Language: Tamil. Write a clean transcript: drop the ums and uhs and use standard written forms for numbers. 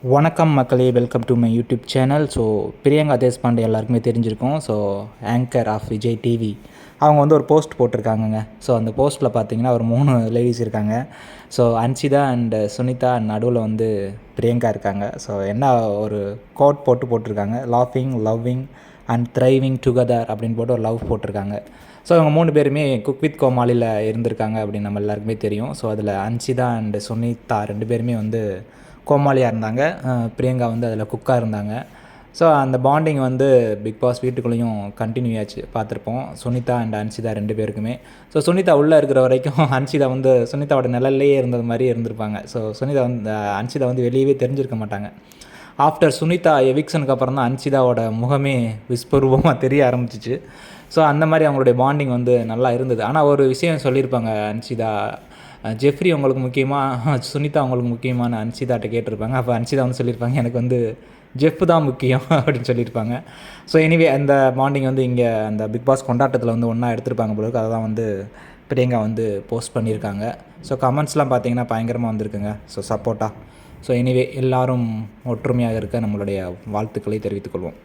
வணக்கம் மக்களே, welcome to my YouTube channel. So Priyanka Deshpande எல்லாருக்குமே தெரிஞ்சிருக்கும். So anchor of Vijay TV அவங்க வந்து ஒரு போஸ்ட் போட்டிருக்காங்கங்க. ஸோ அந்த போஸ்ட்டில் பார்த்தீங்கன்னா ஒரு 3 லேடிஸ் இருக்காங்க. ஸோ அன்ஷிதா அண்ட் சுனிதா நடுவில் வந்து பிரியங்கா இருக்காங்க. ஸோ என்ன ஒரு கோட் போட்டிருக்காங்க, லாஃபிங் லவ்விங் அண்ட் த்ரைவிங் டுகெதர் அப்படின்னு போட்டு ஒரு லவ் போட்டிருக்காங்க. ஸோ அவங்க 3 பேருமே குக் வித் கோமாளியில் இருந்திருக்காங்க அப்படின்னு நம்ம எல்லாருக்குமே தெரியும். ஸோ அதில் அன்ஷிதா அண்ட் சுனிதா 2 பேருமே வந்து கோமாளியாக இருந்தாங்க. பிரியங்கா வந்து அதில் குக்காக இருந்தாங்க. ஸோ அந்த பாண்டிங் வந்து பிக் பாஸ் வீட்டுக்குள்ளேயும் கண்டினியூ ஆச்சு, பார்த்துருப்போம். சுனிதா அண்ட் அன்ஷிதா 2 பேருக்குமே. ஸோ சுனிதா உள்ளே இருக்கிற வரைக்கும் அன்ஷிதா வந்து சுனிதாவோட நிழல்லையே இருந்தது மாதிரி இருந்திருப்பாங்க. ஸோ சுனிதா வந்து அன்ஷிதா வந்து வெளியவே தெரிஞ்சிருக்க மாட்டாங்க. ஆஃப்டர் சுனிதா எவிக்ஷனுக்கு அப்புறம் தான் அன்ஷிதாவோட முகமே விஸ்வரூபமாக தெரிய ஆரம்பிச்சிச்சு. ஸோ அந்த மாதிரி அவங்களுடைய பாண்டிங் வந்து நல்லா இருந்தது. ஆனால் ஒரு விஷயம் சொல்லியிருப்பாங்க அன்ஷிதா, ஜெஃப்ரி உங்களுக்கு முக்கியமா, சுனிதா உங்களுக்கு முக்கியமான அன்ஷிதாட்ட கேட்டிருப்பாங்க. அப்போ அன்ஷிதா வந்து சொல்லியிருப்பாங்க, எனக்கு வந்து ஜெஃப் தான் முக்கியம் அப்படின்னு சொல்லியிருப்பாங்க. ஸோ எனிவே அந்த பாண்டிங் வந்து இங்கே அந்த பிக் பாஸ் கொண்டாட்டத்தில் வந்து ஒன்றா எடுத்திருப்பாங்க போல இருக்கு. அதை தான் வந்து பிரியங்கா வந்து போஸ்ட் பண்ணியிருக்காங்க. ஸோ கமெண்ட்ஸ்லாம் பார்த்தீங்கன்னா பயங்கரமாக வந்திருக்குங்க. ஸோ சப்போர்ட்டாக. ஸோ எனிவே எல்லோரும் ஒற்றுமையாக இருக்க நம்மளுடைய வாழ்த்துக்களை தெரிவித்துக்கொள்வோம்.